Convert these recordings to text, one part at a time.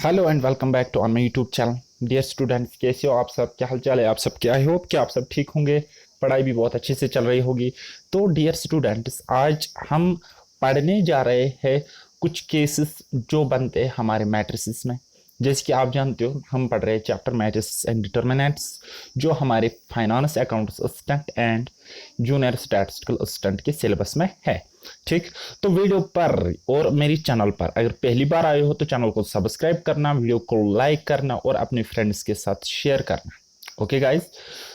Hello and welcome back to on my YouTube channel. Dear students, कैसे हो आप सब? क्या हाल चाल है आप सबके? आई होप कि आप सब ठीक होंगे, पढ़ाई भी बहुत अच्छे से चल रही होगी। तो डियर स्टूडेंट्स, आज हम पढ़ने जा रहे हैं कुछ केसेस जो बनते हैं हमारे मैट्रिसेस में। जैसे कि आप जानते हो, हम पढ़ रहे हैं चैप्टर मैट्रिसेस एंड डिटर्मिनेंट्स, जो हमारे finance accounts assistant and junior statistical assistant के सिलेबस में है। ठीक, तो वीडियो पर और मेरी चैनल पर अगर पहली बार आए हो तो चैनल को सब्सक्राइब करना, वीडियो को लाइक करना और अपने फ्रेंड्स के साथ शेयर करना। Okay guys,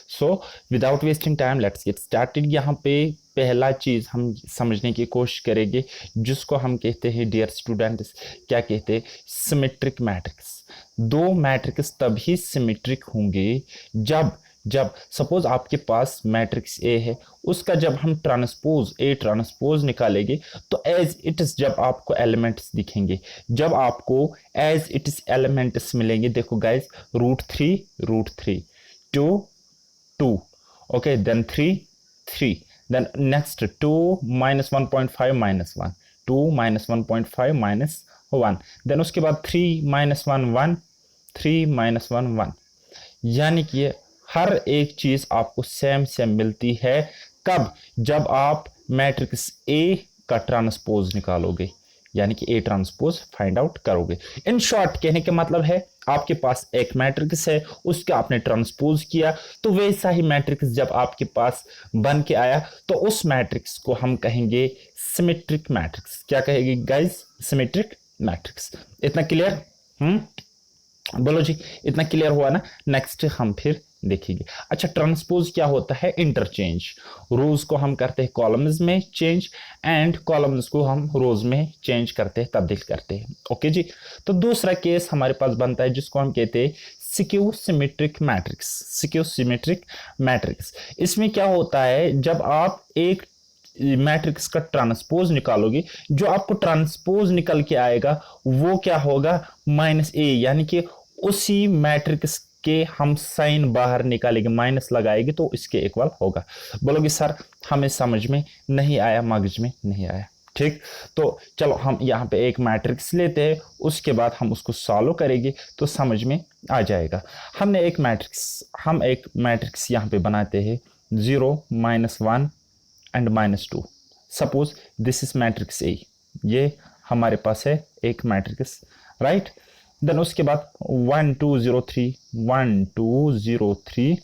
so without wasting time let's get started. यहाँ पे पहला चीज हम समझने की कोशिश करेंगे, जिसको हम कहते हैं डियर स्टूडेंट्स, क्या कहते हैं? Symmetric matrix. दो मैट्रिक्स तभी सिमेट्रिक होंगे जब जब सपोज आपके पास मैट्रिक्स ए है, उसका जब हम ट्रांसपोज ए ट्रांसपोज निकालेंगे तो एज इट इज जब आपको एलिमेंट्स दिखेंगे, जब आपको एज इट इज एलिमेंट्स मिलेंगे, देखो guys, root three, two two, okay, then three three, then next two minus 1.5 minus one, two minus 1.5 minus one, then उसके बाद three minus one one, three minus one one. यानी कि हर एक चीज आपको same same मिलती है। कब? जब आप मैट्रिक्स ए का ट्रांसपोज निकालोगे, यानी कि ए ट्रांसपोज फाइंड आउट करोगे। इन शॉर्ट कहने का मतलब है, आपके पास एक मैट्रिक्स है, उसका आपने ट्रांसपोज किया, तो वैसा ही मैट्रिक्स जब आपके पास बन के आया तो उस मैट्रिक्स को हम कहेंगे सिमेट्रिक मैट्रिक्स। क्या कहेंगे गाइस? Symmetric matrix. इतना क्लियर? बोलो जी, इतना क्लियर हुआ ना? नेक्स्ट हम फिर देखेंगे। अच्छा, ट्रांसपोज क्या होता है? इंटरचेंज। रोज को हम करते हैं कॉलम्स में चेंज, एंड कॉलम्स को हम रोज में चेंज करते हैं, तब्दील करते हैं। ओके जी, तो दूसरा केस हमारे पास बनता है जिसको हम कहते हैं सिक्यू सिमेट्रिक मैट्रिक्स। सिक्यू सिमेट्रिक मैट्रिक्स, इसमें क्या होता है, जब आप एक मैट्रिक्स का ट्रांसपोज निकालोगे, जो आपको ट्रांसपोज निकल के आएगा वो क्या होगा? माइनस ए, यानी कि उसी मैट्रिक्स के हम साइन बाहर निकालेंगे, माइनस लगाएंगे तो इसके इक्वल होगा। बोलोगे सर हमें समझ में नहीं आया, मगज में नहीं आया। ठीक, तो चलो हम यहाँ पे एक मैट्रिक्स लेते हैं, उसके बाद हम उसको सॉल्व करेंगे तो समझ में आ जाएगा। हम एक मैट्रिक्स यहाँ पे बनाते हैं, 0 minus one and minus two. Suppose this is matrix A, ये हमारे पास है एक मैट्रिक्स, राइट। देन उसके बाद 1 2 0 3, 1 2 0 3,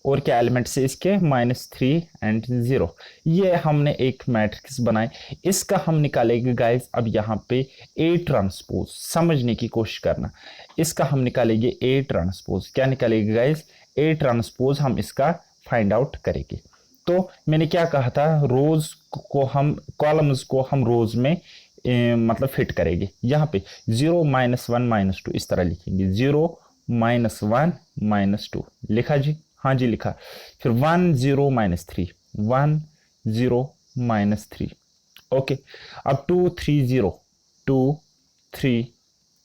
और क्या एलिमेंट्स है इसके? Minus three and zero. ये हमने एक मैट्रिक्स बनाई, इसका हम निकालेंगे गाइस अब यहाँ पे ए ट्रांसपोज। समझने की कोशिश करना, इसका हम निकालेंगे ए ट्रांसपोज। क्या निकालेंगे गाइस? ए ट्रांसपोज हम इसका फाइंड आउट करेंगे। तो मैंने क्या कहा था, रोज को हम, कॉलम्स को हम रोज में मतलब फिट करेंगे। यहाँ पे 0 माइनस वन माइनस टू इस तरह लिखेंगे, 0 माइनस वन माइनस टू लिखा जी? हाँ जी लिखा। फिर 1 0 minus three, 1 0 minus three, okay. अब 2 3 0, 2 3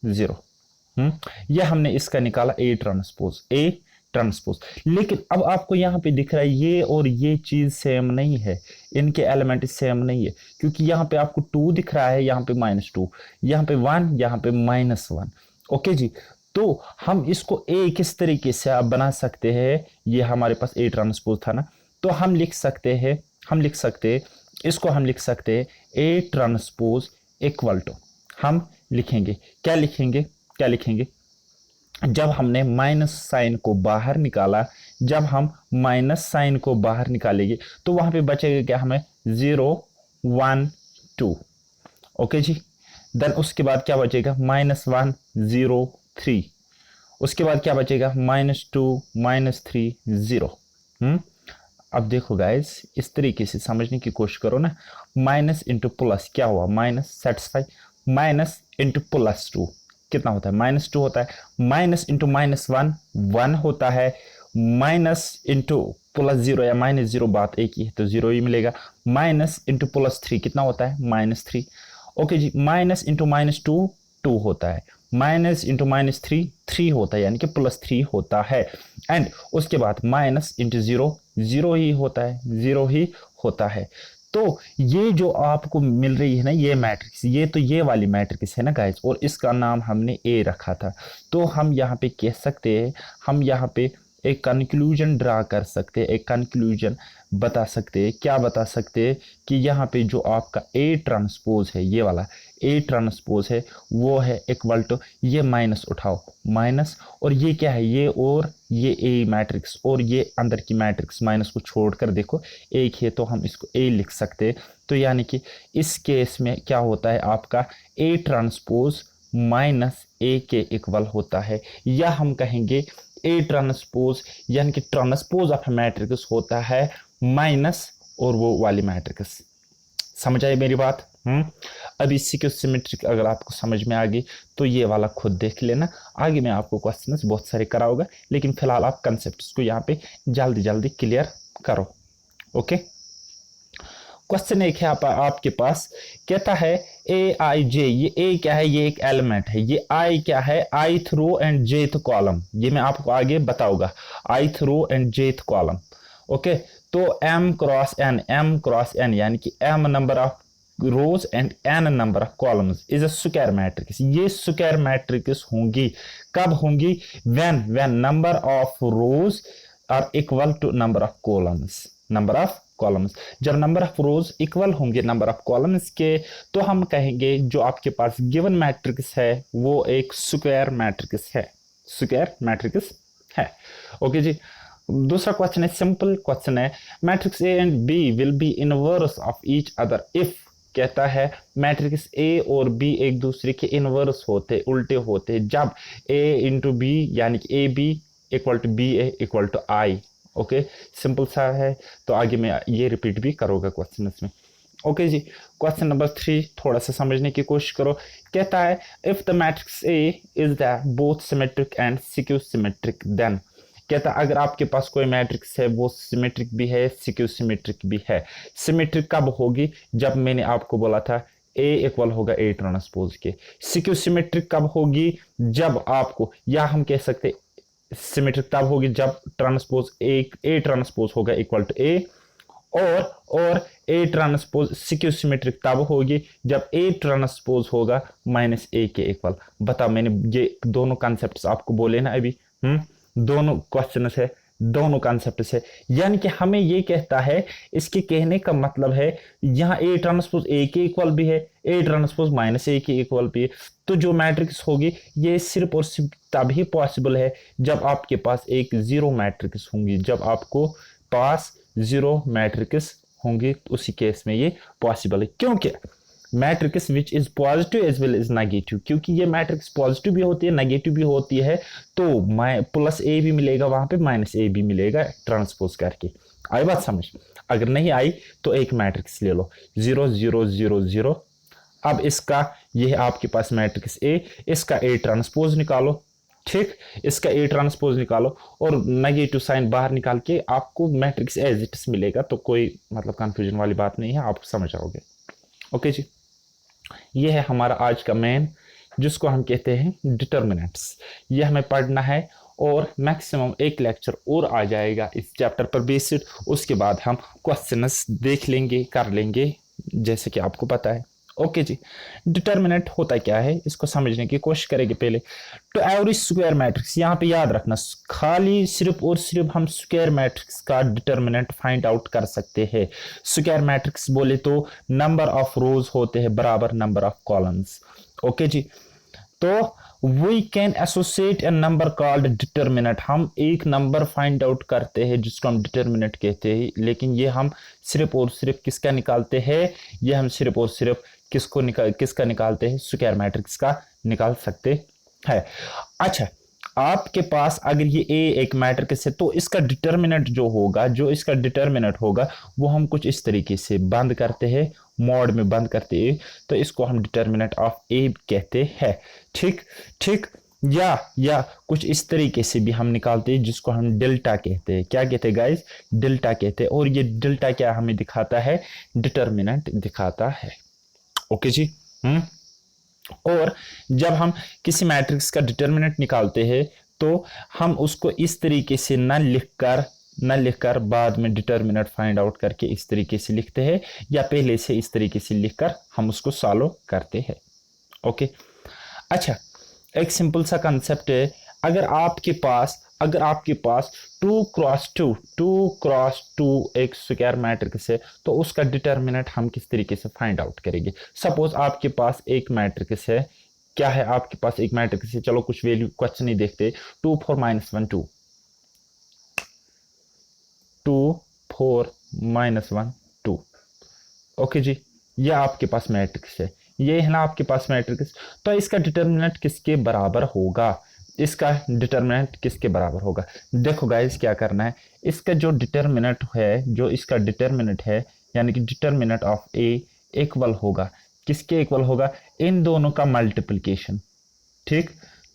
0। यह हमने इसका निकाला ए ट्रांसपोज, ए ट्रांसपोज। लेकिन अब आपको यहाँ पे दिख रहा है ये और ये चीज सेम नहीं है, इनके एलिमेंट सेम नहीं है, क्योंकि यहाँ पे आपको 2 दिख रहा है, यहाँ पे माइनस टू, यहाँ पे 1, यहाँ पे माइनस वन। ओके जी, तो हम इसको ए किस तरीके से आप बना सकते हैं? ये हमारे पास ए ट्रांसपोज था ना, तो हम लिख सकते हैं, इसको हम लिख सकते हैं ए ट्रांसपोज इक्वल टू, हम लिखेंगे क्या लिखेंगे? जब हमने माइनस साइन को बाहर निकाला, जब हम माइनस साइन को बाहर निकालेंगे तो वहां पे बचेगा क्या हमें? 0 1 2, ओके जी। देन उसके बाद क्या बचेगा? माइनस वन 0 3, उसके बाद क्या बचेगा? Minus two minus three 0। अब देखो गाइस, इस तरीके से समझने की कोशिश करो ना। माइनस इंटू प्लस क्या हुआ? Minus, satisfy. Minus into plus two कितना होता है? माइनस टू होता है। माइनस इंटू माइनस वन 1 होता है। माइनस इंटू प्लस जीरो या माइनस जीरो, बात एक ही है तो जीरो ही मिलेगा। माइनस इंटू प्लस थ्री कितना होता है? माइनस थ्री, ओके जी। माइनस इंटू माइनस टू 2 होता है। माइनस इंटू माइनस थ्री 3 होता है, यानी कि प्लस 3 होता है। एंड उसके बाद माइनस इंटू जीरो 0 ही होता है, 0 ही होता है। तो ये जो आपको मिल रही है ना ये मैट्रिक्स, ये तो ये वाली मैट्रिक्स है ना गाइस, और इसका नाम हमने ए रखा था। तो हम यहाँ पे कह सकते हैं, हम यहाँ पे एक कंक्लूजन ड्रा कर सकते हैं, एक कंक्लूजन बता सकते हैं। क्या बता सकते हैं कि यहाँ पे जो आपका ए ट्रांसपोज है, ये वाला ए ट्रांसपोज है, वो है इक्वल टू, ये माइनस उठाओ, माइनस, और ये क्या है, ये और ये ए मैट्रिक्स और ये अंदर की मैट्रिक्स, माइनस को छोड़कर देखो एक है तो हम इसको ए लिख सकते हैं। तो यानी कि इस केस में क्या होता है, आपका ए ट्रांसपोज माइनस ए के इक्वल होता है, या हम कहेंगे ए ट्रांसपोज यानी कि ट्रांसपोज ऑफ मैट्रिक्स होता है माइनस और वो वाली मैट्रिक्स। समझ आई मेरी बात? अब इसी के सिमेट्रिक अगर आपको समझ में आ गई तो ये वाला खुद देख लेना, आगे मैं आपको क्वेश्चंस बहुत सारे कराऊंगा, लेकिन फिलहाल आप कंसेप्ट्स को यहाँ पे जल्दी जल्दी क्लियर करो। ओके, क्वेश्चन एक है आपके पास, कहता है ए आई जे, ये ए क्या है, ये एक एलिमेंट है, ये आई क्या है, ith row and jth column, ये मैं आपको आगे बताऊंगा, ith row and jth column. Okay, तो m क्रॉस n यानी कि m number of rows and n number of columns is a square matrix. ये स्क्वायर मैट्रिक्स होंगी, कब होंगी, when number of rows are equal to number of columns, number of columns. जब number of rows equal होंगे number of columns के, तो हम कहेंगे जो आपके पास गिवन मैट्रिक्स है वो एक स्क्वायर मैट्रिक्स है, स्क्वायर मैट्रिक्स है। ओके जी, दूसरा क्वेश्चन है, सिंपल क्वेश्चन है, matrix A and B will be inverse of each other if, कहता है मैट्रिक्स ए और बी एक दूसरे के इनवर्स होते, उल्टे होते, जब ए इंटू बी यानी कि A B equal to B A equal to I. Okay, simple सा है, तो आगे मैं ये रिपीट भी करूँगा क्वेश्चन इसमें। ओके जी, क्वेश्चन नंबर 3 थोड़ा सा समझने की कोशिश करो। कहता है if the matrix A is the both symmetric and skew symmetric then, कहता अगर आपके पास कोई मैट्रिक्स है वो सिमेट्रिक भी है सिक्यू सिमेट्रिक भी है। सिमेट्रिक कब होगी, जब मैंने आपको बोला था ए इक्वल होगा ए ट्रांसपोज के। सिक्यू सिमेट्रिक कब होगी, जब आपको, या हम कह सकते सिमेट्रिक तब होगी जब ट्रांसपोज ए ट्रांसपोज होगा इक्वल टू ए, और ए ट्रांसपोज सिक्यू सिमेट्रिक तब होगी जब ए ट्रांसपोज होगा माइनस ए के इक्वल। बताओ, मैंने ये दोनों कॉन्सेप्ट्स आपको बोले ना अभी, दोनों क्वेश्चन है, दोनों कॉन्सेप्ट है, यानी कि हमें ये कहता है, इसके कहने का मतलब है यहाँ ए ट्रांसपोज ए के इक्वल भी है, ए ट्रांसपोज माइनस ए के इक्वल भी है। तो जो मैट्रिक्स होगी ये सिर्फ और सिर्फ तभी पॉसिबल है जब आपके पास एक जीरो मैट्रिक्स होंगी, जब आपको पास जीरो मैट्रिक्स होंगी, उसी केस में ये पॉसिबल है। क्योंकि matrix which is positive as well is negative, क्योंकि ये मैट्रिक्स पॉजिटिव भी होती है नेगेटिव भी होती है, तो प्लस ए भी मिलेगा वहां पे, माइनस ए भी मिलेगा ट्रांसपोज करके। आई बात समझ? अगर नहीं आई तो एक मैट्रिक्स ले लो 0 0 0 0। अब इसका ये है आपके पास मैट्रिक्स ए, इसका ए ट्रांसपोज निकालो, ठीक, इसका ए ट्रांसपोज निकालो और नेगेटिव साइन बाहर निकाल के आपको मैट्रिक्स एज इट इज मिलेगा। तो कोई मतलब कंफ्यूजन वाली बात नहीं है, आप समझ आओगे। ओके जी, ये है हमारा आज का मेन, जिसको हम कहते हैं डिटर्मिनेंट्स। ये हमें पढ़ना है और मैक्सिमम एक लेक्चर और आ जाएगा इस चैप्टर पर बेस्ड, उसके बाद हम क्वेश्चंस देख लेंगे, कर लेंगे, जैसे कि आपको पता है। ओके जी, डिटर्मिनेंट होता क्या है इसको समझने की कोशिश करेंगे पहले। तो एवरी स्क्वायर मैट्रिक्स, यहाँ पे याद रखना, खाली सिर्फ और सिर्फ हम स्क्वायर मैट्रिक्स का डिटर्मिनेंट फाइंड आउट कर सकते हैं। स्क्वायर मैट्रिक्स बोले तो नंबर ऑफ रोज होते हैं बराबर नंबर ऑफ कॉलम्स। ओके जी, तो we can associate a number called determinant, हम एक नंबर फाइंड आउट करते हैं जिसको हम डिटर्मिनेंट कहते हैं, लेकिन ये हम सिर्फ और सिर्फ किसका निकालते हैं, ये हम सिर्फ और सिर्फ किसका निकालते हैं, स्क्वायर मैट्रिक्स का निकाल सकते हैं। अच्छा, आपके पास अगर ये ए एक मैट्रिक्स है तो इसका डिटर्मिनेंट जो होगा, जो इसका डिटर्मिनेंट होगा वो हम कुछ इस तरीके से बंद करते हैं, मॉड में बंद करते हैं, तो इसको हम डिटर्मिनेंट ऑफ ए कहते हैं। ठीक ठीक, या कुछ इस तरीके से भी हम निकालते हैं जिसको हम डेल्टा कहते हैं। क्या कहते हैं गाइस? डेल्टा कहते हैं। और ये डेल्टा क्या हमें दिखाता है? डिटर्मिनेंट दिखाता है। ओके जी, और जब हम किसी मैट्रिक्स का डिटर्मिनेंट निकालते हैं तो हम उसको इस तरीके से ना लिखकर न लिखकर बाद में डिटर्मिनेंट फाइंड आउट करके इस तरीके से लिखते हैं, या पहले से इस तरीके से लिखकर हम उसको सॉल्व करते हैं। ओके, अच्छा, एक सिंपल सा कंसेप्ट है। अगर आपके पास 2 क्रॉस 2 एक स्क्वायर मैट्रिक्स है, तो उसका डिटर्मिनेंट हम किस तरीके से फाइंड आउट करेंगे। सपोज आपके पास एक मैट्रिक्स है, क्या है आपके पास एक मैट्रिक्स है, चलो कुछ वैल्यू क्वेश्चन नहीं देखते, 2 4 -1 2, 2 4 -1 2। ओके जी, ये आपके पास मैट्रिक्स है, ये है ना आपके पास मैट्रिक्स। तो इसका डिटर्मिनेंट किसके बराबर होगा, इसका डिटर्मिनेंट किसके बराबर होगा। देखो गाइस, क्या करना है, इसका जो डिटर्मिनेंट है, जो इसका डिटर्मिनेंट है, यानी कि डिटर्मिनेंट ऑफ ए इक्वल होगा, किसके इक्वल होगा, इन दोनों का मल्टीप्लिकेशन। ठीक,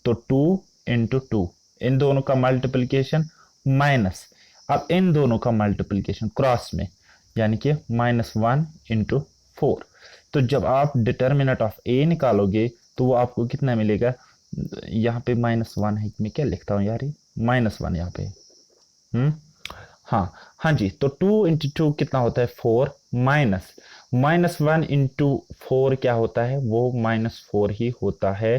तो 2 × 2, इन दोनों का मल्टीप्लिकेशन माइनस, अब इन दोनों का मल्टीप्लिकेशन क्रॉस में, यानी कि -1 × 4। तो जब आप डिटर्मिनेंट ऑफ ए निकालोगे तो वो आपको कितना मिलेगा, यहाँ पे -1 है, मैं क्या लिखता हूँ यार, ये -1 यहाँ पे। हाँ जी, तो 2 × 2 कितना होता है, 4, माइनस -1 × 4 क्या होता है, वो -4 ही होता है।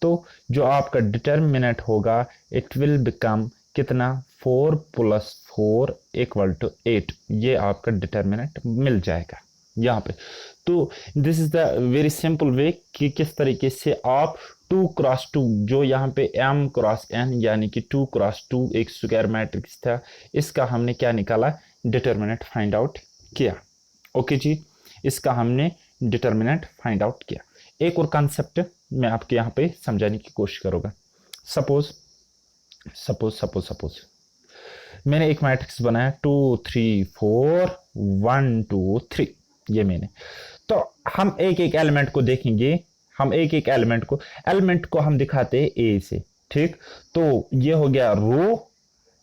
तो जो आपका डिटर्मिनेंट होगा, इट विल बिकम कितना, 4 + 4 = 8। ये आपका डिटर्मिनेंट मिल जाएगा यहाँ पे। तो this is the very simple way कि किस तरीके से आप 2 क्रॉस 2, जो यहाँ पे m क्रॉस n यानी कि 2 क्रॉस 2 एक स्क्वायर मैट्रिक्स था, इसका हमने क्या निकाला, डिटर्मिनेंट फाइंड आउट किया। ओके जी, इसका हमने डिटर्मिनेंट फाइंड आउट किया। एक और कंसेप्ट मैं आपके यहाँ पे समझाने की कोशिश करूँगा। सपोज मैंने एक मैट्रिक्स बनाया 2 3 4 1 2 3, ये मैंने, तो हम एक एक एलिमेंट को देखेंगे, हम एक एक एलिमेंट को हम दिखाते हैं ए से। ठीक, तो ये हो गया रो,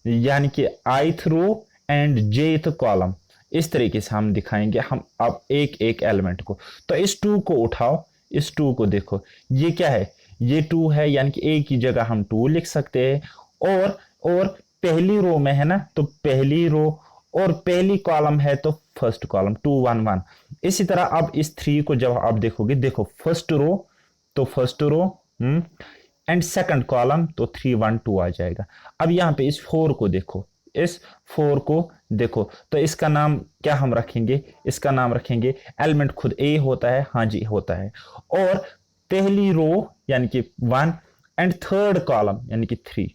यानी कि ith row and jth column, इस तरीके से हम दिखाएंगे हम अब एक एक एलिमेंट को। तो इस 2 को उठाओ, इस 2 को देखो, ये क्या है, ये 2 है, यानी कि ए की जगह हम 2 लिख सकते हैं। और पहली रो में है ना, तो पहली रो, और पहली कॉलम है तो फर्स्ट कॉलम 2 1 1। इसी तरह अब इस 3 को जब आप देखोगे, देखो फर्स्ट रो तो first row and second column तो 3 1 2 आ जाएगा। अब यहाँ पे इस 4 को देखो, इस 4 को देखो, तो इसका नाम क्या हम रखेंगे, इसका नाम रखेंगे, एलिमेंट खुद ए होता है, हाँ जी होता है, और पहली रो यानी कि 1 एंड थर्ड कॉलम यानी कि 3।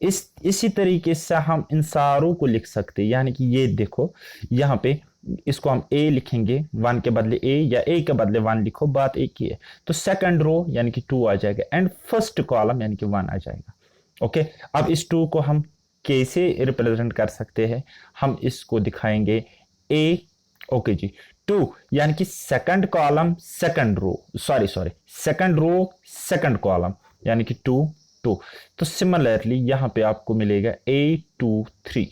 इसी तरीके से हम इन सारों को लिख सकते हैं, यानी कि ये देखो यहाँ पे इसको हम ए लिखेंगे, 1 के बदले ए या ए के बदले 1 लिखो, बात एक ही है। तो सेकंड रो यानी कि 2 आ जाएगा एंड फर्स्ट कॉलम यानी कि 1 आ जाएगा। ओके, अब इस 2 को हम कैसे रिप्रेजेंट कर सकते हैं, हम इसको दिखाएंगे ए, ओके जी, 2 यानी कि second column second row, second row second column यानी कि 2 2। तो सिमिलरली यहां पे आपको मिलेगा A 2 3।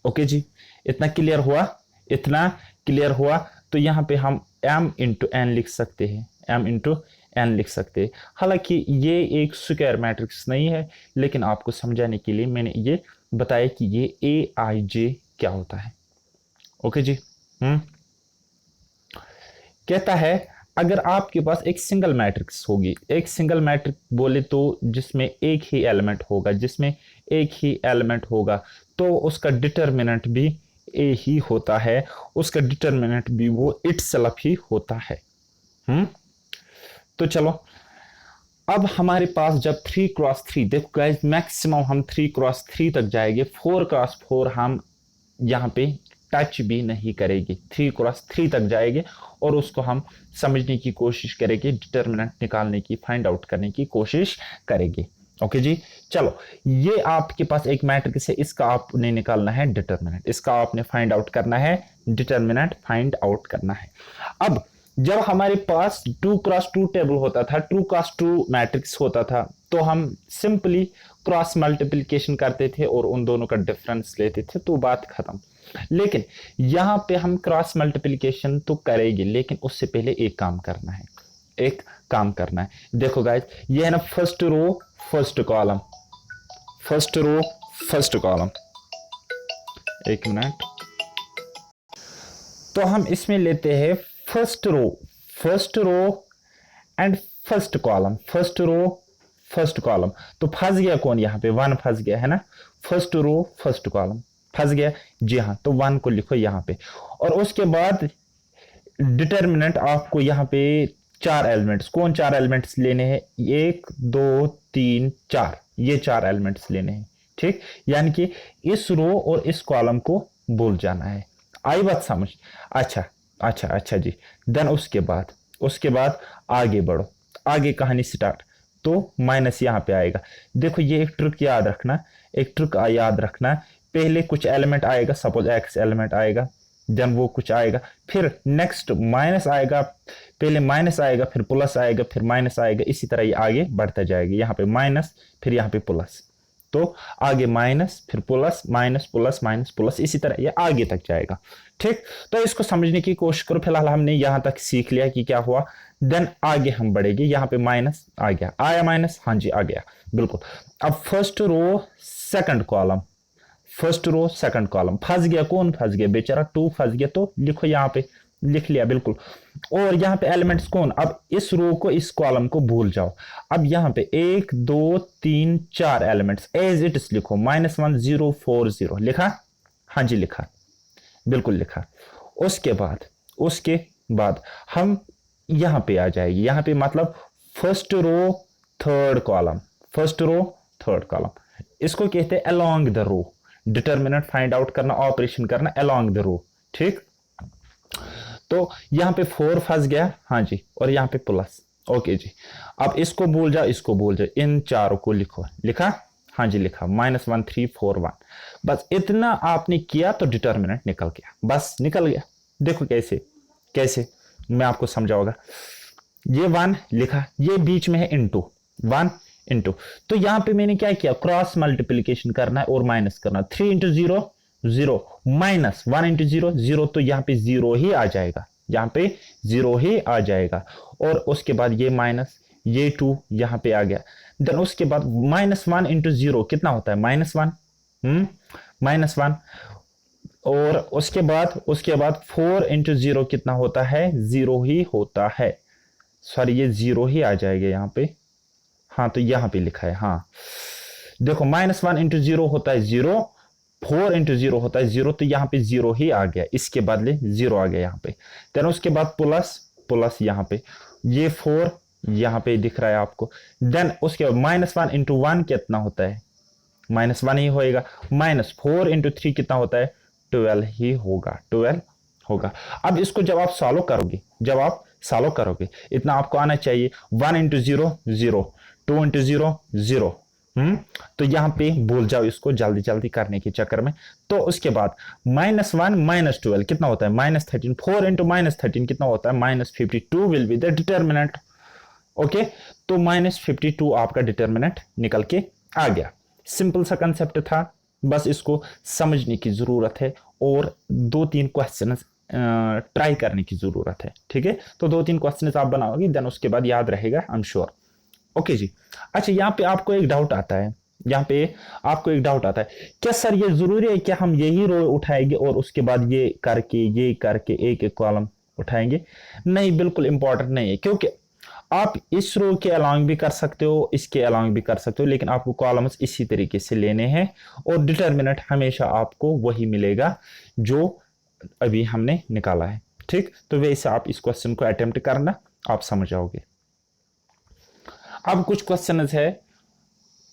ओके जी, इतना क्लियर हुआ, इतना क्लियर हुआ। तो यहां पे हम m × n लिख सकते हैं, m × n लिख सकते हैं। हालांकि ये एक स्क्वायर मैट्रिक्स नहीं है, लेकिन आपको समझाने के लिए मैंने ये बताया कि ये Aij क्या होता है। ओके जी, कहता है अगर आपके पास एक सिंगल मैट्रिक्स होगी, एक सिंगल मैट्रिक्स बोले तो जिसमें एक ही एलिमेंट होगा, जिसमें एक ही एलिमेंट होगा, तो उसका डिटर्मिनेंट भी ए ही होता है, उसका डिटर्मिनेंट भी वो इटसेल्फ ही होता है। तो चलो, अब हमारे पास जब 3 क्रॉस 3, देखो गाइस मैक्सिमम हम 3 क्रॉस 3 तक जाएंगे, 4 क्रॉस 4 हम यहाँ पे टच भी नहीं करेंगे, 3 क्रॉस 3 तक जाएंगे और उसको हम समझने की कोशिश करेंगे, डिटर्मिनेंट निकालने की, फाइंड आउट करने की कोशिश करेंगे। ओके जी, चलो, ये आपके पास एक मैट्रिक्स है, इसका आपने निकालना है डिटर्मिनेंट, इसका आपने फाइंड आउट करना है, डिटर्मिनेंट फाइंड आउट करना है। अब जब हमारे पास 2 क्रॉस 2 टेबल होता था, 2 क्रॉस 2 मैट्रिक्स होता था, तो हम सिंपली क्रॉस मल्टीप्लिकेशन करते थे और उन दोनों का डिफरेंस लेते थे, तो बात खत्म। लेकिन यहां पे हम क्रॉस मल्टीप्लिकेशन तो करेंगे, लेकिन उससे पहले एक काम करना है, एक काम करना है। देखो गाइस, ये है ना first row first column, first row first column, एक मिनट। तो हम इसमें लेते हैं first row and first column, first row first column. तो फंस गया कौन यहाँ पे, 1 फंस गया है ना, फर्स्ट रो फर्स्ट कॉलम फंस गया, जी हाँ, तो 1 को लिखो यहाँ पे। और उसके बाद डिटर्मिनेंट आपको यहाँ पे 4 एलिमेंट्स, कौन 4 एलिमेंट्स लेने हैं, 1 2 3 4, ये 4 एलिमेंट्स लेने हैं, ठीक। यानी कि इस रो और इस कॉलम को भूल जाना है। आई बात समझ? अच्छा अच्छा अच्छा जी। देन उसके बाद आगे बढ़ो, आगे कहानी स्टार्ट। तो माइनस यहाँ पे आएगा। देखो ये एक ट्रिक याद रखना, एक ट्रिक याद रखना, पहले कुछ एलिमेंट आएगा, सपोज एक्स एलिमेंट आएगा, देन वो कुछ आएगा, फिर नेक्स्ट माइनस आएगा, पहले माइनस आएगा, फिर प्लस आएगा, फिर माइनस आएगा, इसी तरह ये आगे बढ़ता जाएगा। यहाँ पे माइनस, फिर यहाँ पे प्लस, तो आगे माइनस, फिर plus, minus plus, minus plus, इसी तरह ये आगे तक जाएगा, ठीक। तो इसको समझने की कोशिश करो। फिलहाल हमने यहां तक सीख लिया कि क्या हुआ, देन आगे हम बढ़ेंगे। यहाँ पे माइनस आ गया, आया माइनस, हाँ जी आ गया, बिल्कुल। अब first row second column, first row second column फंस गया, कौन फंस गया बेचारा, 2 फंस गया, तो लिखो यहाँ पे, लिख लिया बिल्कुल। और यहाँ पे एलिमेंट्स कौन, अब इस रो को इस कॉलम को भूल जाओ। अब यहाँ पे 1 2 3 4 एलिमेंट्स एज इट इज लिखो, -1 0 4 0 लिखा, हाँ जी लिखा, बिल्कुल लिखा। उसके बाद हम यहाँ पे आ जाएगी, यहाँ पे मतलब first row third column, first row third column, इसको कहते हैं along the row. Determinant find out करना, ऑपरेशन करना अलोंग द रो, ठीक। तो यहाँ पे 4 फंस गया, हाँ जी, और यहाँ पे प्लस, ओके जी। अब इसको भूल जाओ, इसको भूल जाओ, इन चारों को लिखो, लिखा, हाँ जी लिखा, -1 3 4 1, बस इतना आपने किया तो डिटर्मिनेंट निकल गया, बस निकल गया। देखो कैसे कैसे मैं आपको समझाऊंगा। ये 1 लिखा, ये बीच में है इनटू 1 इनटू, तो यहां पे मैंने क्या किया, क्रॉस मल्टीप्लीकेशन करना है और माइनस करना, 3 इंटू 0 0, माइनस 1 इंटू 0 0, तो यहां पे 0 ही आ जाएगा, यहां पे 0 ही आ जाएगा। और उसके बाद ये माइनस, ये 2 यहां पे आ गया। देन उसके बाद -1 इंटू 0 कितना होता है, -1, -1। और उसके बाद 4 इंटू 0 कितना होता है, 0 ही होता है, सॉरी ये 0 ही आ जाएगा यहाँ पे, हाँ तो यहाँ पे लिखा है, हाँ देखो -1 इंटू 0 होता है 0, 4 इंटू 0 होता है 0, तो यहाँ पे 0 ही आ गया, इसके बदले 0 आ गया यहाँ पे। देन उसके बाद प्लस प्लस, यहाँ पे ये 4 यहाँ पे दिख रहा है आपको। देन उसके बाद -1 इंटू 1 कितना होता है, -1 ही होएगा, -4 इंटू 3 कितना होता है, 12 ही होगा, 12 होगा। अब इसको जब आप सॉल्व करोगे इतना आपको आना चाहिए, 1 इंटू 0 0, 2 इंटू 0 0, तो यहां पे भूल जाओ इसको जल्दी जल्दी करने के चक्कर में। तो उसके बाद -1 -12 कितना होता है, -13, 4 इंटू -13 कितना होता है, -52 will be the determinant, okay. तो -52 आपका डिटर्मिनेंट निकल के आ गया। सिंपल सा कंसेप्ट था, बस इसको समझने की जरूरत है और 2-3 क्वेश्चन ट्राई करने की जरूरत है, ठीक है। तो 2-3 क्वेश्चन आप बनाओगे, देन उसके बाद याद रहेगा, आई एम श्योर, ओके जी। अच्छा यहाँ पे आपको एक डाउट आता है, क्या सर ये जरूरी है कि हम यही रो उठाएंगे और उसके बाद ये करके एक एक कॉलम उठाएंगे? नहीं, बिल्कुल इंपॉर्टेंट नहीं है, क्योंकि आप इस रो के अलाउंग भी कर सकते हो, इसके अलाउंग भी कर सकते हो, लेकिन आपको कॉलम्स इसी तरीके से लेने हैं और डिटर्मिनेंट हमेशा आपको वही मिलेगा जो अभी हमने निकाला है, ठीक। तो वैसे आप इस क्वेश्चन को अटेम्प्ट करना, आप समझ जाओगे। अब कुछ क्वेश्चन है,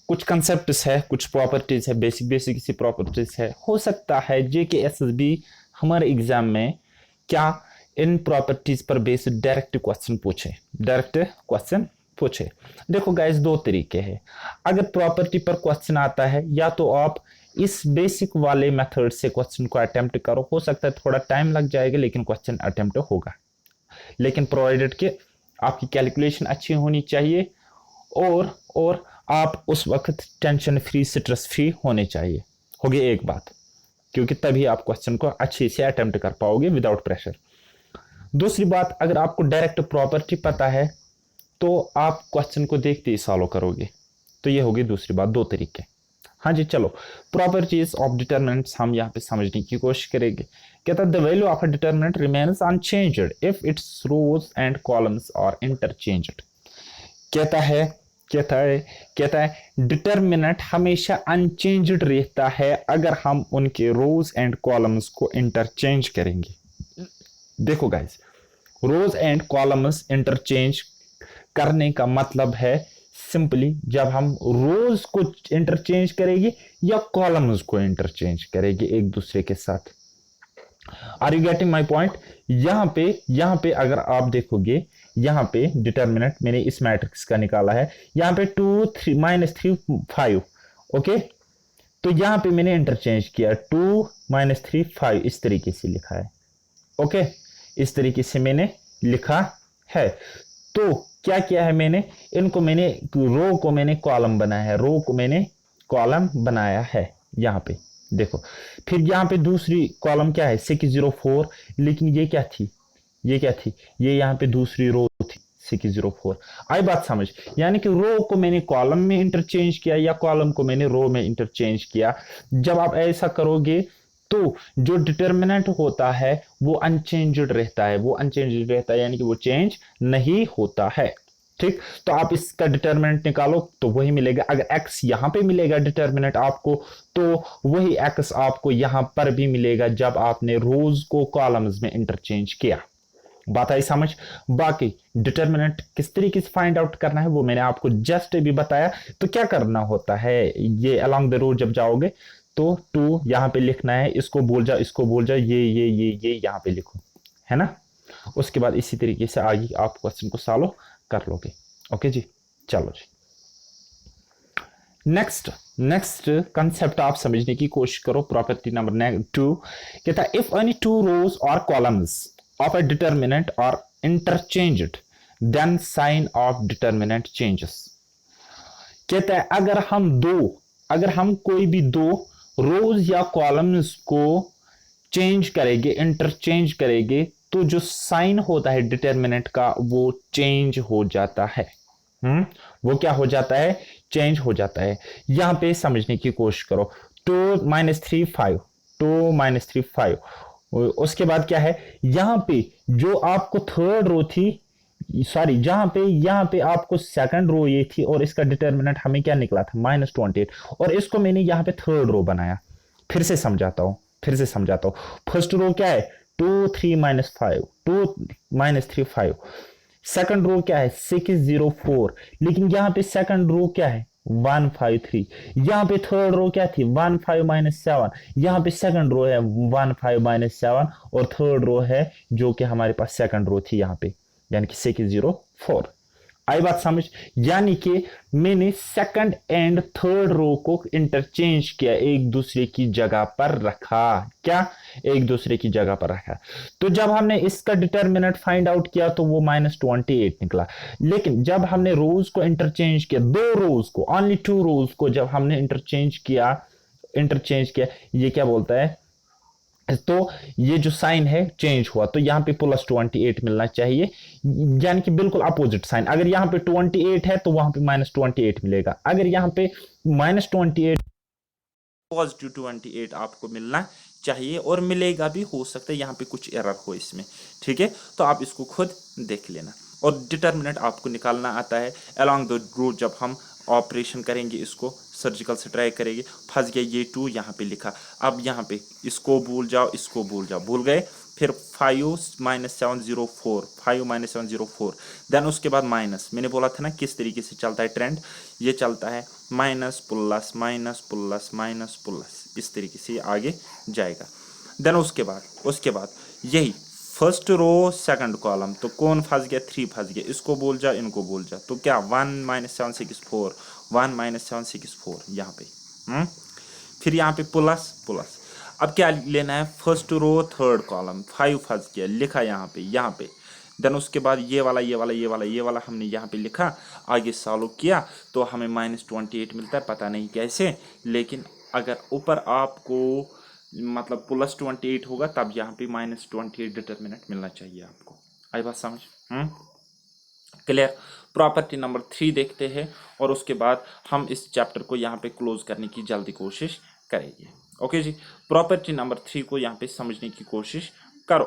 कुछ कंसेप्ट्स है, कुछ प्रॉपर्टीज है, बेसिक सी प्रॉपर्टीज है। हो सकता है जेके एसएसबी हमारे एग्जाम में क्या इन प्रॉपर्टीज पर बेस्ड डायरेक्ट क्वेश्चन पूछे। देखो गाइस, 2 तरीके हैं। अगर प्रॉपर्टी पर क्वेश्चन आता है, या तो आप इस बेसिक वाले मेथड से क्वेश्चन को अटेम्प्ट करो, हो सकता है थोड़ा टाइम लग जाएगा लेकिन क्वेश्चन अटेम्प्ट होगा, लेकिन प्रोवाइडेड कि आपकी कैलकुलेशन अच्छी होनी चाहिए और आप उस वक्त टेंशन फ्री, स्ट्रेस फ्री होने चाहिए, होगी एक बात, क्योंकि तभी आप क्वेश्चन को अच्छे से अटेम्प्ट कर पाओगे विदाउट प्रेशर। दूसरी बात, अगर आपको डायरेक्ट प्रॉपर्टी पता है तो आप क्वेश्चन को देखते ही सॉल्व करोगे, तो ये होगी दूसरी बात, 2 तरीके। हाँ जी, चलो प्रॉपर्टीज ऑफ डिटर्मिनेंट्स हम यहाँ पे समझने की कोशिश करेंगे। कहता है the value of a determinant remains unchanged if its rows and columns are interchanged. कहता है कहता है कहता है डिटर्मिनेंट हमेशा अनचेंज्ड रहता है अगर हम उनके रोज एंड कॉलम्स को इंटरचेंज करेंगे। देखो guys, rows and columns interchange करने का मतलब है सिंपली जब हम रोज को इंटरचेंज करेंगे या कॉलम्स को इंटरचेंज करेंगे एक दूसरे के साथ। Are you getting my point? यहाँ पे अगर आप देखोगे, यहाँ पे डिटर्मिनेंट मैंने इस मैट्रिक्स का निकाला है, यहाँ पे 2 3 -3 5। ओके, तो यहाँ पे मैंने इंटरचेंज किया 2 -3 5 इस तरीके से लिखा है। ओके, इस तरीके से मैंने लिखा है। तो क्या किया है मैंने, इनको मैंने रो को मैंने कॉलम बनाया है, रो को मैंने कॉलम बनाया है यहाँ पे देखो। फिर यहाँ पे दूसरी कॉलम क्या है 604, लेकिन ये क्या थी, ये क्या थी, ये यहाँ पे दूसरी रो थी 604। आई बात समझ? यानी कि रो को मैंने कॉलम में इंटरचेंज किया या कॉलम को मैंने रो में इंटरचेंज किया। जब आप ऐसा करोगे तो जो डिटर्मिनेंट होता है वो अनचेंज्ड रहता है, वो अनचेंज्ड रहता है यानी कि वो चेंज नहीं होता है। ठीक, तो आप इसका डिटर्मिनेंट निकालो तो वही मिलेगा। अगर x यहां पे मिलेगा डिटर्मिनेंट आपको, तो वही x आपको यहां पर भी मिलेगा जब आपने रोज को कॉलम्स में इंटरचेंज किया। बात आई समझ? बाकी डिटर्मिनेंट किस तरीके से फाइंड आउट करना है वो मैंने आपको जस्ट भी बताया। तो क्या करना होता है, ये अलोंग द रोड जब जाओगे तो 2 यहां पे लिखना है, इसको बोल जाओ, इसको बोल जाओ, ये यहां पे लिखो, है ना। उसके बाद इसी तरीके से आगे आप क्वेश्चन को सॉल्व कर लोगे। ओके जी, चलो जी। नेक्स्ट कंसेप्ट आप समझने की कोशिश करो। प्रॉपर्टी नंबर 2 कहता है इफ एनी 2 रोज और columns of a determinant are interchanged then sign of determinant changes. कहता है अगर हम कोई भी दो रोज या कॉलम्स को चेंज करेंगे, इंटरचेंज करेंगे, तो जो साइन होता है डिटर्मिनेंट का वो चेंज हो जाता है। वो क्या हो जाता है, चेंज हो जाता है। यहां पे समझने की कोशिश करो। 2 -3 5, 2 -3 5। उसके बाद क्या है, यहां पे जो आपको थर्ड रो थी, सॉरी, यहां पे आपको सेकंड रो ये थी और इसका डिटर्मिनेंट हमें क्या निकला था -28, और इसको मैंने यहां पे थर्ड रो बनाया। फिर से समझाता हूं। फर्स्ट रो क्या है 2 3 -5, 2 -3 5। सेकंड रो क्या है 604, लेकिन यहां पे सेकंड रो क्या है 153। यहां पे थर्ड रो क्या थी 15 -7, यहां पे सेकंड रो है 15 -7 और थर्ड रो है जो कि हमारे पास सेकंड रो थी यहां पे, यानी कि 604। आई बात समझ? यानी कि मैंने सेकंड एंड थर्ड रो को इंटरचेंज किया, एक दूसरे की जगह पर रखा। क्या, एक दूसरे की जगह पर रखा। तो जब हमने इसका डिटर्मिनेंट फाइंड आउट किया तो वो -28 निकला। लेकिन जब हमने रोज को इंटरचेंज किया, दो रोज को, ओनली 2 रोज को जब हमने इंटरचेंज किया, ये क्या बोलता है, तो ये जो साइन है चेंज हुआ, तो यहां पे +28 मिलना चाहिए, यानी कि बिल्कुल अपोजिट साइन। अगर यहां पे 28 है तो वहां पे -28 मिलेगा। अगर यहां पे -28 पॉजिटिव 28 आपको मिलना चाहिए, और मिलेगा भी, हो सकता है यहाँ पे कुछ एरर हो इसमें। ठीक है, तो आप इसको खुद देख लेना। और डिटर्मिनेंट आपको निकालना आता है अलोंग द रूट। जब हम ऑपरेशन करेंगे, इसको सर्जिकल से ट्राई करेंगे, फंस गया ये 2 यहाँ पे लिखा, अब यहाँ पे इसको भूल जाओ, इसको भूल जाओ, भूल गए। फिर 5 -704, 5 -704, देन उसके बाद माइनस। मैंने बोला था ना किस तरीके से चलता है ट्रेंड, ये चलता है minus plus minus plus minus plus, इस तरीके से आगे जाएगा। देन उसके बाद यही फर्स्ट रो सेकंड कॉलम, तो कौन फंस गया 3 फंस गया, इसको बोल जा, इनको बोल जा, तो क्या 1 -764, 1 -764 यहाँ पे। फिर यहाँ पे प्लस प्लस। अब क्या लेना है, फर्स्ट रो थर्ड कॉलम, 5 फंस गया, लिखा यहाँ पे। देन उसके बाद ये वाला हमने यहाँ पे लिखा, आगे सॉल्व किया तो हमें -28 मिलता है, पता नहीं कैसे। लेकिन अगर ऊपर आपको मतलब +28 होगा तब यहाँ पे -28 डिटर्मिनेंट मिलना चाहिए आपको। आई बात समझ? क्लियर। प्रॉपर्टी नंबर 3 देखते हैं और उसके बाद हम इस चैप्टर को यहाँ पे क्लोज करने की जल्दी कोशिश करेंगे। ओके जी, प्रॉपर्टी नंबर 3 को यहाँ पे समझने की कोशिश करो।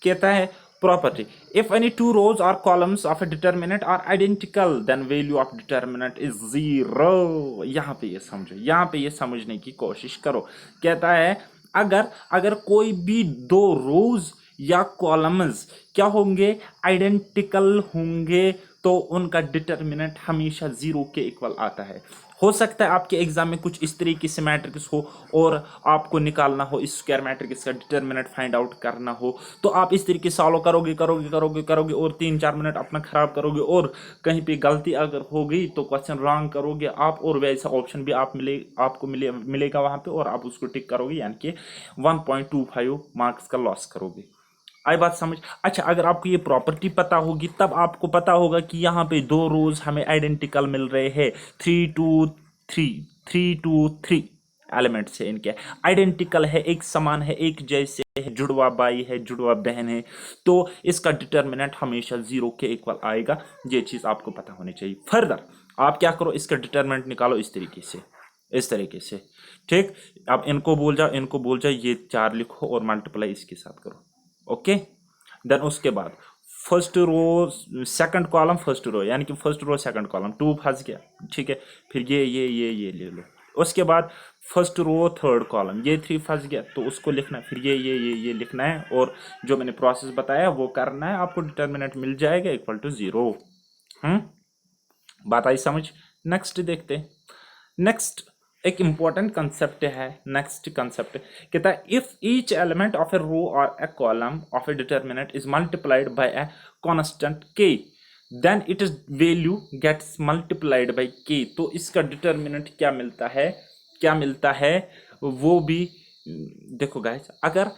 कहता है property, if any two rows और columns of a determinant are identical then value of determinant is 0। यहाँ पे ये समझो, यहाँ पे ये समझने की कोशिश करो। कहता है अगर कोई भी दो रोज या कॉलम्स क्या होंगे, आइडेंटिकल होंगे, तो उनका डिटर्मिनेंट हमेशा 0 के इक्वल आता है। हो सकता है आपके एग्जाम में कुछ इस तरीके से मैट्रिक्स हो और आपको निकालना हो इस स्क्वायर मैट्रिक्स का डिटर्मिनेंट फाइंड आउट करना हो, तो आप इस तरीके सॉल्व करोगे और 3-4 मिनट अपना खराब करोगे और कहीं पे गलती अगर हो गई तो क्वेश्चन रॉन्ग करोगे आप, और वैसा ऑप्शन भी आपको मिलेगा वहां पे और आप उसको टिक करोगे, यानी कि 1.25 मार्क्स का लॉस करोगे। आई बात समझ। अच्छा, अगर आपको ये प्रॉपर्टी पता होगी तब आपको पता होगा कि यहाँ पे दो रोज हमें आइडेंटिकल मिल रहे हैं, 3 2 3 एलिमेंट्स है, इनके आइडेंटिकल है, एक समान है, एक जैसे है, जुड़वा भाई है, जुड़वा बहन है, तो इसका डिटर्मिनेंट हमेशा 0 के इक्वल आएगा। ये चीज आपको पता होनी चाहिए। फर्दर आप क्या करो, इसका डिटर्मिनेंट निकालो इस तरीके से, ठीक। अब इनको भूल जाओ, ये 4 लिखो और मल्टीप्लाई इसके साथ करो। ओके, देन उसके बाद first row second column first row, यानी कि फर्स्ट रो सेकंड कॉलम 2 फंस गया, ठीक है। फिर ये ले लो। उसके बाद फर्स्ट रो थर्ड कॉलम, ये 3 फंस गया तो उसको लिखना है। फिर ये लिखना है और जो मैंने प्रोसेस बताया वो करना है, आपको डिटर्मिनेंट मिल जाएगा इक्वल टू 0। बात आई समझ। नेक्स्ट देखते हैं। नेक्स्ट एक इंपॉर्टेंट कंसेप्ट है। नेक्स्ट कंसेप्ट कहता है, if each element of a row और a column of a determinant is multiplied by a constant k, then it is value gets multiplied by k। तो इसका determinant क्या मिलता है वो भी देखो गाइस। अगर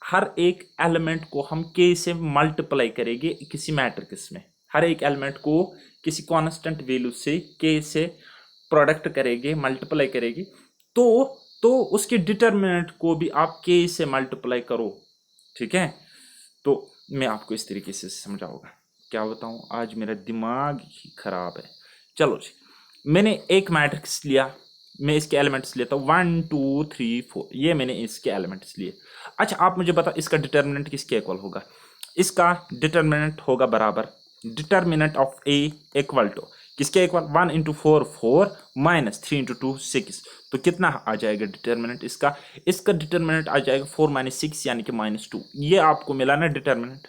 हर एक एलिमेंट को हम k से मल्टीप्लाई करेंगे किसी मैट्रिक्स में, हर एक एलिमेंट को किसी कांस्टेंट वैल्यू से k से प्रोडक्ट करेंगे, मल्टीप्लाई करेगी, तो उसके डिटर्मिनेंट को भी आप k से मल्टीप्लाई करो, ठीक है। तो मैं आपको इस तरीके से समझाऊंगा। क्या बताऊं, आज मेरा दिमाग ही खराब है। चलो जी, मैंने एक मैट्रिक्स लिया, मैं इसके एलिमेंट्स लेता हूँ 1 2 3 4, ये मैंने इसके एलिमेंट्स लिए। अच्छा, आप मुझे बताओ इसका डिटर्मिनेंट किसके इक्वल होगा। इसका डिटर्मिनेंट होगा बराबर determinant of A equal to किसके इक्वल, 1 × 4 4 माइनस 3 × 2 6। तो कितना आ जाएगा डिटर्मिनेंट इसका डिटर्मिनेंट आ जाएगा 4 - 6 यानी कि -2। ये आपको मिला ना डिटर्मिनेंट,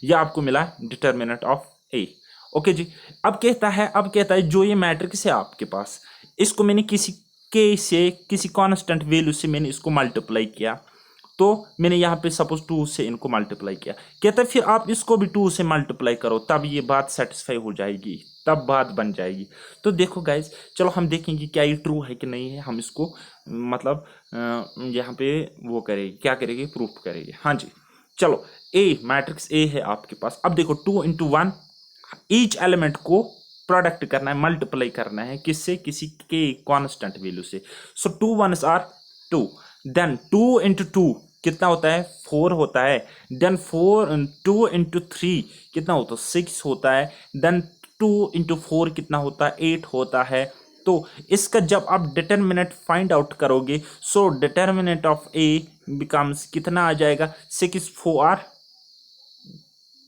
ये आपको मिला डिटर्मिनेंट ऑफ ए। ओके जी। अब कहता है जो ये मैट्रिक्स है आपके पास, इसको मैंने किसी के से किसी कांस्टेंट वैल्यू से मैंने इसको मल्टीप्लाई किया, तो मैंने यहाँ पे सपोज 2 से इनको मल्टीप्लाई किया। कहता है फिर आप इसको भी 2 से मल्टीप्लाई करो, तब ये बात सेटिस्फाई हो जाएगी, तब बात बन जाएगी। तो देखो गाइज, चलो हम देखेंगे क्या ये ट्रू है कि नहीं है। हम इसको मतलब यहाँ पे वो करेंगे, क्या करेंगे, प्रूफ करेंगे। हाँ जी, चलो ए मैट्रिक्स ए है आपके पास। अब देखो 2 × 1, ईच एलिमेंट को प्रोडक्ट करना है, मल्टीप्लाई करना है किससे, किसी के कांस्टेंट वैल्यू से। सो 2 1s आर 2, देन 2 × 2 कितना होता है, 4 होता है। देन 2 × 3 कितना होता है, 6 होता है। देन 2 × 4 कितना होता है, 8 होता है। तो इसका जब आप डिटर्मिनेंट फाइंड आउट करोगे, so determinant of A becomes कितना आ जाएगा, 6 4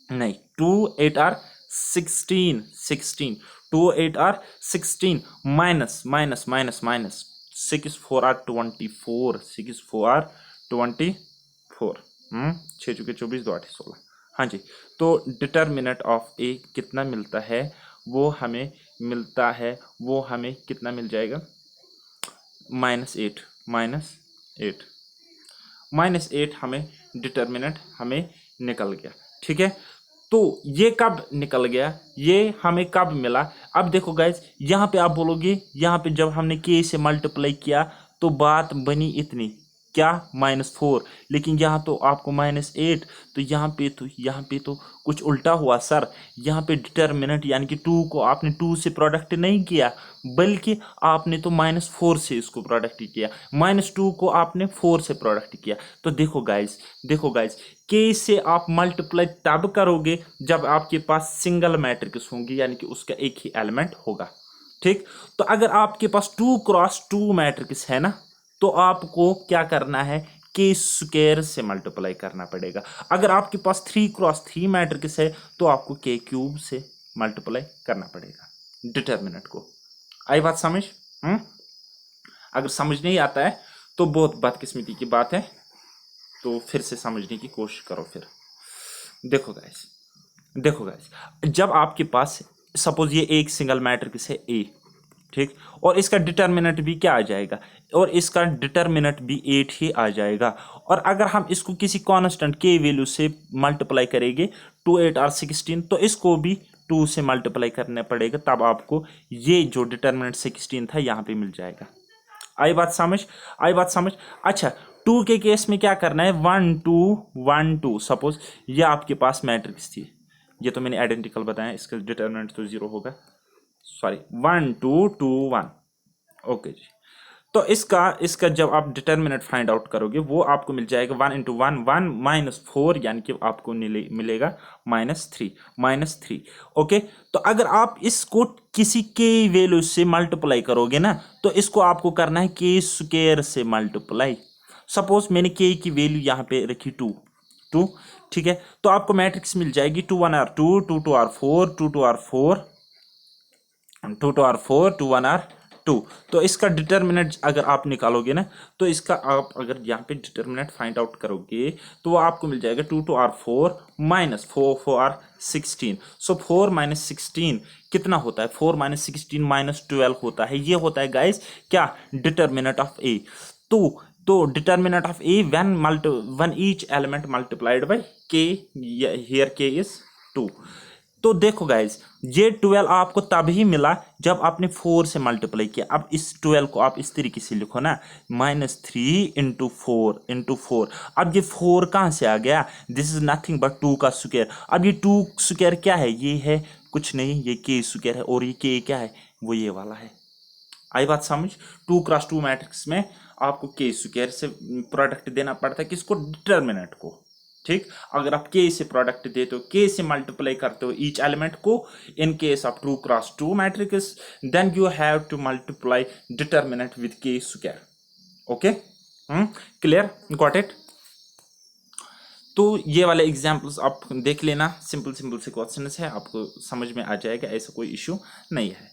नहीं 2 8 are 16 16 2 8 are 16 minus 6 4 are 24 6 4 are 24 6 चुके 24 2 8 16। हाँ जी, तो डिटर्मिनेंट ऑफ ए कितना मिलता है, वो हमें कितना मिल जाएगा, -8 हमें डिटर्मिनेंट हमें निकल गया, ठीक है। तो ये कब निकल गया, ये हमें कब मिला। अब देखो गाइज, यहाँ पे आप बोलोगे, यहाँ पे जब हमने के से मल्टीप्लाई किया तो बात बनी इतनी, क्या, -4, लेकिन यहाँ तो आपको -8। तो यहाँ पे तो कुछ उल्टा हुआ सर। यहाँ पे डिटर्मिनेंट यानी कि 2 को आपने 2 से प्रोडक्ट नहीं किया, बल्कि आपने तो -4 से इसको प्रोडक्ट किया, -2 को आपने 4 से प्रोडक्ट किया। तो देखो गाइज के से आप मल्टीप्लाई तब करोगे जब आपके पास सिंगल मैट्रिक्स होंगी, यानी कि उसका एक ही एलिमेंट होगा। ठीक, तो अगर आपके पास 2x2 मैट्रिक्स है ना, तो आपको क्या करना है, के स्क्वायर से मल्टीप्लाई करना पड़ेगा। अगर आपके पास 3x3 मैट्रिक्स है तो आपको के क्यूब से मल्टीप्लाई करना पड़ेगा डिटर्मिनेंट को। आई बात समझ? अगर समझ नहीं आता है तो बहुत बदकिस्मती की बात है, तो फिर से समझने की कोशिश करो। फिर देखो गाइस, जब आपके पास सपोज ये एक सिंगल मैट्रिक्स है ए, ठीक, और इसका डिटर्मिनेंट भी क्या आ जाएगा, और इसका डिटर्मिनेंट भी 8 ही आ जाएगा। और अगर हम इसको किसी कांस्टेंट के वैल्यू से मल्टीप्लाई करेंगे 2 8 और 16, तो इसको भी 2 से मल्टीप्लाई करना पड़ेगा, तब आपको ये जो डिटर्मिनेंट 16 था यहाँ पे मिल जाएगा। आई बात समझ? अच्छा, 2 के केस में क्या करना है, 1 2 1 2। सपोज ये आपके पास मैट्रिक्स थी, ये तो मैंने आइडेंटिकल बताया, इसका डिटर्मिनेंट तो 0 होगा, सॉरी 1 2 2 1। ओके जी, तो इसका जब आप डिटर्मिनेंट फाइंड आउट करोगे वो आपको मिल जाएगा 1 इंटू 1 1 -4, यानी कि आपको मिलेगा -3। ओके, तो अगर आप इसको किसी के वैल्यू से मल्टीप्लाई करोगे ना, तो इसको आपको करना है के स्क्वायर से मल्टीप्लाई। सपोज मैंने के की वैल्यू यहाँ पे रखी 2, ठीक है, तो आपको मैट्रिक्स मिल जाएगी 2 1 r 2 2 2 r 4 2 2 r 4 2 2 r 4 2 1 r 2। तो इसका डिटर्मिनेंट अगर आप निकालोगे ना, तो इसका आप अगर यहाँ पे डिटर्मिनेंट फाइंड आउट करोगे तो वो आपको मिल जाएगा 2 2 r 4 -4 4 r 16। सो 4 - 16 कितना होता है, 4 - 16 -12 होता है। ये होता है गाइस क्या, डिटर्मिनेंट ऑफ ए। तो determinant of A when each element multiplied by के, हियर के इज 2। तो देखो गाइज, ये 12 आपको तब ही मिला जब आपने 4 से मल्टीप्लाई किया। अब इस 12 को आप इस तरीके से लिखो ना, -3 × 4 × 4। अब ये 4 कहाँ से आ गया, दिस इज नथिंग बट 2 का स्क्वायर। अब ये 2 स्क्वायर क्या है, ये है कुछ नहीं, ये के स्क्वायर है, और ये के क्या है, वो ये वाला है। आई बात समझ? 2x2 मैट्रिक्स में आपको के स्क्वायर से प्रोडक्ट देना पड़ता है, किसको, डिटर्मिनेंट को। ठीक, अगर आप के से प्रोडक्ट देते हो, के से मल्टीप्लाई करते हो ईच एलिमेंट को, in case of 2x2 matrix, then you have to multiply determinant with k square. Okay, clear, got it? तो ये वाले एग्जाम्पल्स आप देख लेना, सिंपल से क्वेश्चंस है, आपको समझ में आ जाएगा, ऐसा कोई इश्यू नहीं है।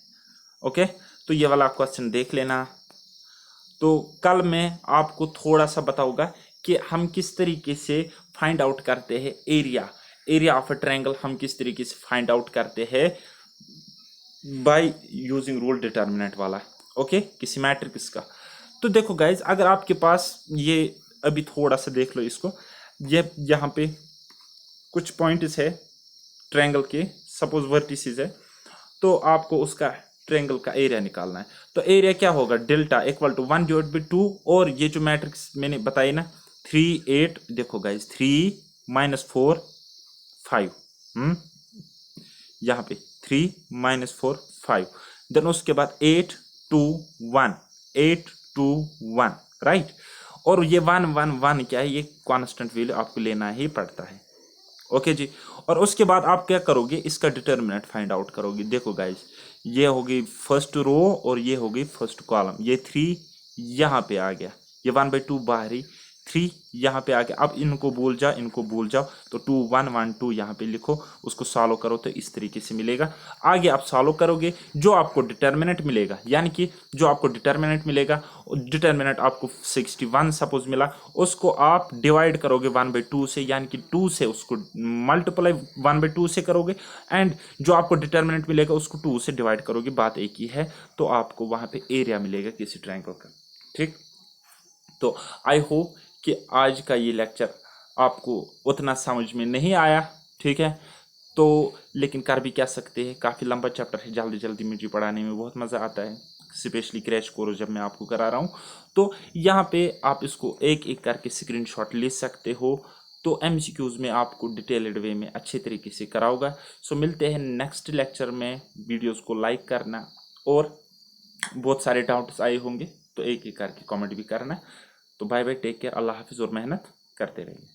ओके, तो ये वाला क्वेश्चन देख लेना। तो कल मैं आपको थोड़ा सा बताऊंगा कि हम किस तरीके से फाइंड आउट करते हैं एरिया ऑफ अ ट्रायंगल, हम किस तरीके से फाइंड आउट करते हैं बाय यूजिंग रूल डिटर्मिनेंट वाला। ओके, किसी मैट्रिक्स का। तो देखो गाइज, अगर आपके पास ये अभी थोड़ा सा देख लो इसको, ये यहाँ पे कुछ पॉइंट्स है ट्रायंगल के, सपोज वर्टिसेस है, तो आपको उसका ट्रायंगल का एरिया निकालना है। तो एरिया क्या होगा, डेल्टा इक्वल टू 1/2, और ये जो मैट्रिक्स मैंने बताई ना 3 8, देखो गाइज 3 -4 5, यहाँ पे 3 -4 5, देन उसके बाद 8 2 1 राइट। और ये 1 1 1 क्या है, ये कांस्टेंट वैल्यू आपको लेना ही पड़ता है। ओके जी, और उसके बाद आप क्या करोगे, इसका डिटर्मिनेंट फाइंड आउट करोगे। देखो गाइज, ये होगी फर्स्ट रो और ये होगी फर्स्ट कॉलम, ये 3 यहाँ पे आ गया, ये 1/2 बाहरी, 3 यहाँ पे आ गया। अब इनको भूल जाओ, तो 2 1 1 2 यहाँ पे लिखो, उसको सॉल्व करो तो इस तरीके से मिलेगा। आगे आप सॉल्व करोगे, जो आपको डिटर्मिनेंट मिलेगा, यानी कि जो आपको डिटर्मिनेंट मिलेगा, डिटर्मिनेंट आपको 61 सपोज मिला, उसको आप डिवाइड करोगे 1/2 से, यानी कि 2 से उसको मल्टीप्लाई 1/2 से करोगे, एंड जो आपको डिटर्मिनेंट मिलेगा उसको 2 से डिवाइड करोगे, बात एक ही है। तो आपको वहाँ पे एरिया मिलेगा किसी ट्रायंगल का। ठीक, तो आई होप कि आज का ये लेक्चर आपको उतना समझ में नहीं आया, ठीक है, तो लेकिन कर भी क्या सकते हैं, काफ़ी लंबा चैप्टर है, जल्दी मुझे पढ़ाने में बहुत मज़ा आता है, स्पेशली क्रैश कोर्स जब मैं आपको करा रहा हूँ। तो यहाँ पे आप इसको एक एक करके स्क्रीनशॉट ले सकते हो, तो MCQs में आपको डिटेल्ड वे में अच्छे तरीके से कराऊंगा। सो मिलते हैं नेक्स्ट लेक्चर में, वीडियोस को लाइक करना, और बहुत सारे डाउट्स आए होंगे तो एक एक करके कमेंट भी करना। तो बाय बाय, टेक केयर, अल्लाह हाफिज़, और मेहनत करते रहिए।